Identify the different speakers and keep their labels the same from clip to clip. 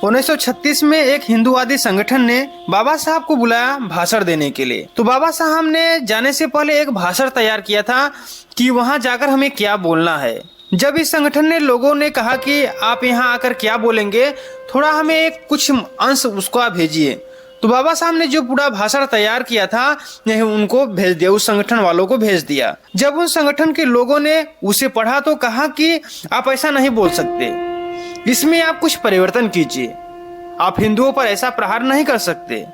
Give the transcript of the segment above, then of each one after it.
Speaker 1: 1936 में एक हिंदूवादी संगठन ने बाबा साहब को बुलाया भाषण देने के लिए। तो बाबा साहब ने जाने से पहले एक भाषण तैयार किया था कि वहां जाकर हमें क्या बोलना है। जब इस संगठन ने लोगों ने कहा कि आप यहाँ आकर क्या बोलेंगे, थोड़ा हमें एक कुछ अंश उसको आप भेजिए, तो बाबा साहब ने जो पूरा भाषण तैयार किया था यह उनको भेज दिया, उस संगठन वालों को भेज दिया। जब उन संगठन के लोगों ने उसे पढ़ा तो कहा कि आप ऐसा नहीं बोल सकते, इसमें आप कुछ परिवर्तन कीजिए, आप हिंदुओं पर ऐसा प्रहार नहीं कर सकते।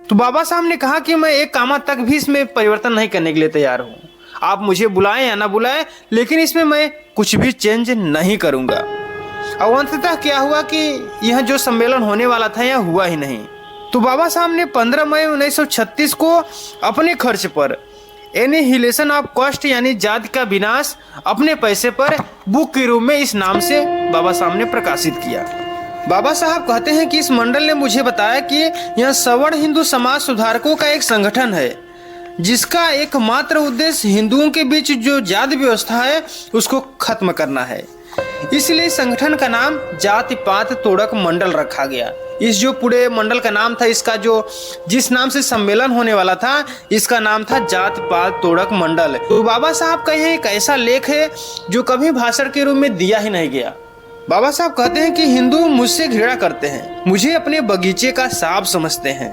Speaker 1: तो बाबा साहब ने कहा कि मैं एक कामा तक भी इसमें परिवर्तन नहीं करने के लिए तैयार हूँ, आप मुझे बुलाएं या ना बुलाएं, लेकिन इसमें मैं कुछ भी चेंज नहीं करूंगा। और अंततः क्या हुआ कि यह जो सम्मेलन होने वाला था यह हुआ ही नहीं। तो बाबा साहब ने 15 मई 1936 को अपने खर्च पर एनिहिलेशन ऑफ कास्ट यानी जाति का विनाश अपने पैसे पर बुक के रूप में इस नाम से बाबा साहब ने प्रकाशित किया। बाबा साहब कहते हैं कि इस मंडल ने मुझे बताया कि यह सवर्ण हिंदू समाज सुधारकों का एक संगठन है जिसका एकमात्र उद्देश्य हिंदुओं के बीच जो जाति व्यवस्था है उसको खत्म करना है। इसलिए संगठन का नाम जाति पात तोड़क मंडल रखा गया। इस जो पूरे मंडल का नाम था, इसका जो जिस नाम से सम्मेलन होने वाला था इसका नाम था जाति पात तोड़क मंडल। तो बाबा साहब का यह एक ऐसा लेख है जो कभी भाषण के रूप में दिया ही नहीं गया। बाबा साहब कहते हैं कि हिंदू मुझसे घृणा करते हैं, मुझे अपने बगीचे का सांप समझते हैं।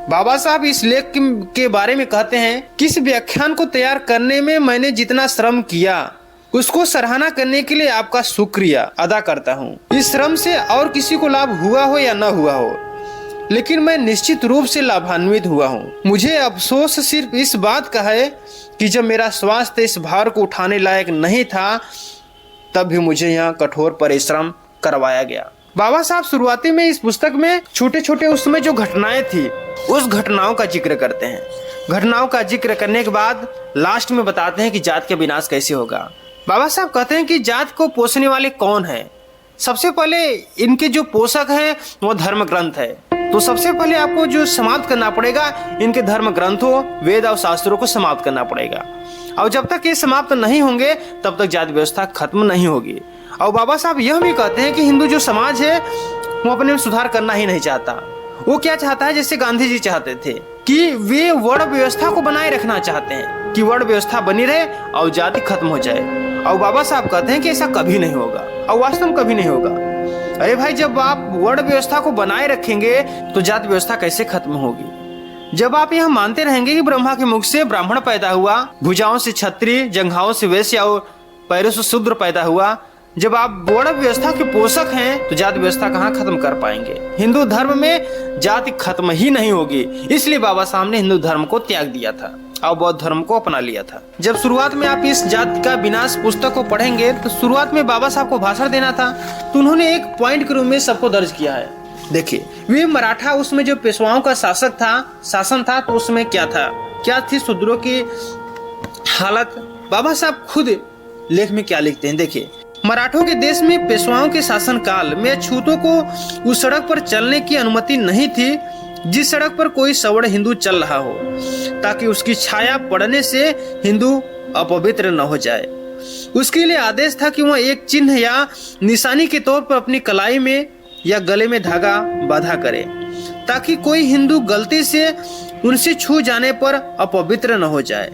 Speaker 1: बाबा साहब इस लेख के बारे में कहते हैं कि इस व्याख्यान को तैयार करने में मैंने जितना श्रम किया उसको सराहना करने के लिए आपका शुक्रिया अदा करता हूँ। इस श्रम से और किसी को लाभ हुआ हो या न हुआ हो, लेकिन मैं निश्चित रूप से लाभान्वित हुआ हूँ। मुझे अफसोस सिर्फ इस बात का है कि जब मेरा स्वास्थ्य इस भार को उठाने लायक नहीं था तब भी मुझे यहाँ कठोर परिश्रम करवाया गया। बाबा साहब शुरुआती में इस पुस्तक में छोटे छोटे उस समय जो घटनाएं थी उस घटनाओं का जिक्र करते हैं। घटनाओं का जिक्र करने के बाद लास्ट में बताते हैं कि जात का विनाश कैसे होगा। बाबा साहब कहते हैं कि जात को पोषने वाले कौन है। सबसे पहले इनके जो पोषक हैं वो धर्म ग्रंथ है। तो सबसे पहले आपको जो समाप्त करना पड़ेगा इनके धर्म ग्रंथों, वेद और शास्त्रों को समाप्त करना पड़ेगा। और जब तक ये समाप्त नहीं होंगे तब तक जाति व्यवस्था खत्म नहीं होगी। और बाबा साहब यह भी कहते हैं कि हिंदू जो समाज है वो अपने में सुधार करना ही नहीं चाहता। वो क्या चाहता है, जैसे गांधी जी चाहते थे कि वे वर्ण व्यवस्था को बनाए रखना चाहते हैं कि वर्ण व्यवस्था बनी रहे और जाति खत्म हो जाए। और बाबा साहब कहते हैं कि ऐसा कभी नहीं होगा और वास्तव में कभी नहीं होगा। अरे भाई, जब आप वर्ण व्यवस्था को बनाए रखेंगे तो जाति व्यवस्था कैसे खत्म होगी। जब आप यह मानते रहेंगे कि ब्रह्मा के मुख से ब्राह्मण पैदा हुआ, भुजाओं से क्षत्रिय, जंघाओं से वैश्य और पैरों से शूद्र पैदा हुआ, जब आप वर्ण व्यवस्था के पोषक हैं तो जाति व्यवस्था कहाँ खत्म कर पाएंगे। हिंदू धर्म में जाति खत्म ही नहीं होगी। इसलिए बाबा साहब ने हिंदू धर्म को त्याग दिया था और बौद्ध धर्म को अपना लिया था। जब शुरुआत में आप इस जाति का विनाश पुस्तक को पढ़ेंगे तो शुरुआत में बाबा साहब को भाषण देना था तो उन्होंने एक पॉइंट के रूप में सबको दर्ज किया है। देखिए, वे मराठा उसमें जो पेशवाओं का शासन था तो उसमें क्या थी शूद्रों की हालत। बाबा साहब खुद लेख में क्या लिखते हैं, देखिए। मराठों के देश में पेशवाओं के शासन काल में अछूतों को उस सड़क पर चलने की अनुमति नहीं थी जिस सड़क पर कोई सवर्ण हिंदू चल रहा हो, ताकि उसकी छाया पड़ने से हिंदू अपवित्र न हो जाए। उसके लिए आदेश था कि वह एक चिन्ह या निशानी के तौर पर अपनी कलाई में या गले में धागा बांधा करे, ताकि कोई हिंदू गलती से उनसे छू जाने पर अपवित्र न हो जाए।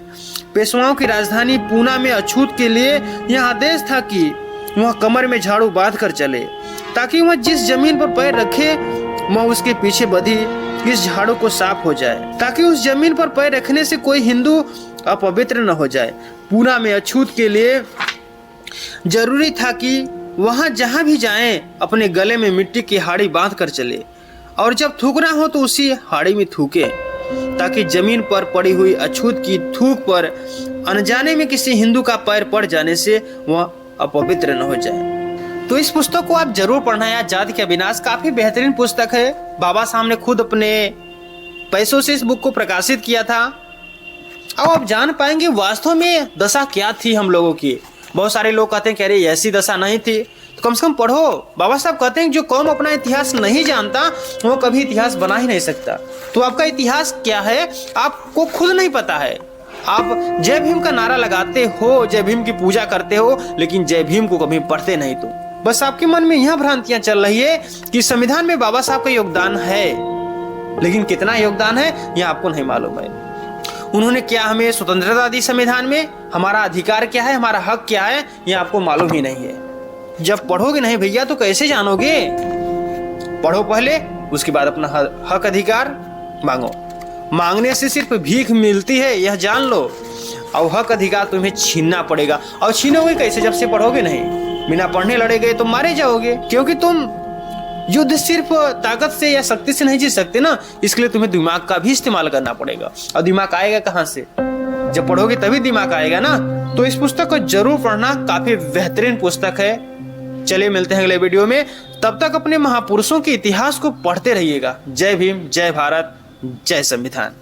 Speaker 1: पेशवाओं की राजधानी पूना में अछूत के लिए यह आदेश था कि वह कमर में झाड़ू बांध कर चले, ताकि वह जिस जमीन पर पैर रखे वह उसके पीछे बधी इस झाड़ू को साफ हो जाए, ताकि उस जमीन पर पैर रखने से कोई हिंदू अपवित्र न हो जाए। पूना में अछूत के लिए जरूरी था कि वहां जहां भी जाएं अपने गले में मिट्टी की हाड़ी बांध कर चले और जब थूकना हो तो उसी हाड़ी में थूके, ताकि जमीन पर पड़ी हुई अछूत की थूक पर अनजाने में किसी हिंदू का पैर पड़ जाने से वह अपवित्र न हो जाए। तो इस पुस्तक को आप जरूर पढ़ना है। जाति का विनाश काफी बेहतरीन पुस्तक है। बाबा साहब ने खुद अपने पैसों से इस बुक को प्रकाशित किया था। अब आप जान पाएंगे वास्तव में दशा क्या थी हम लोगों की। बहुत सारे लोग कहते हैं कि अरे ऐसी दशा नहीं थी, तो कम से कम पढ़ो। बाबा साहब कहते हैं जो कौम अपना इतिहास नहीं जानता वो कभी इतिहास बना ही नहीं सकता। तो आपका इतिहास क्या है आपको खुद नहीं पता है। आप जय भीम का नारा लगाते हो, जय भीम की पूजा करते हो, लेकिन जय भीम को कभी पढ़ते नहीं। बस आपके मन में यह भ्रांतियां चल रही है कि संविधान में बाबा साहब का योगदान है, लेकिन कितना योगदान है यह आपको नहीं मालूम है। उन्होंने क्या हमें स्वतंत्रता दी संविधान में, हमारा अधिकार क्या है, हमारा हक क्या है, यह आपको मालूम ही नहीं है। जब पढ़ोगे नहीं भैया तो कैसे जानोगे? पढ़ो पहले, उसके बाद अपना हक अधिकार मांगो। मांगने से सिर्फ भीख मिलती है यह जान लो, और हक अधिकार तुम्हें छीनना पड़ेगा। और छीनोगे कैसे? जब से पढ़ोगे नहीं, बिना पढ़ने लड़े गए तो मारे जाओगे, क्योंकि तुम युद्ध सिर्फ ताकत से या शक्ति से नहीं जीत सकते ना, इसलिए तुम्हें दिमाग का भी इस्तेमाल करना पड़ेगा। और दिमाग आएगा कहाँ से? जब पढ़ोगे तभी दिमाग आएगा ना। तो इस पुस्तक को जरूर पढ़ना, काफी बेहतरीन पुस्तक है। चलिए मिलते हैं अगले वीडियो में, तब तक अपने महापुरुषों के इतिहास को पढ़ते रहिएगा। जय भीम, जय भारत, जय संविधान।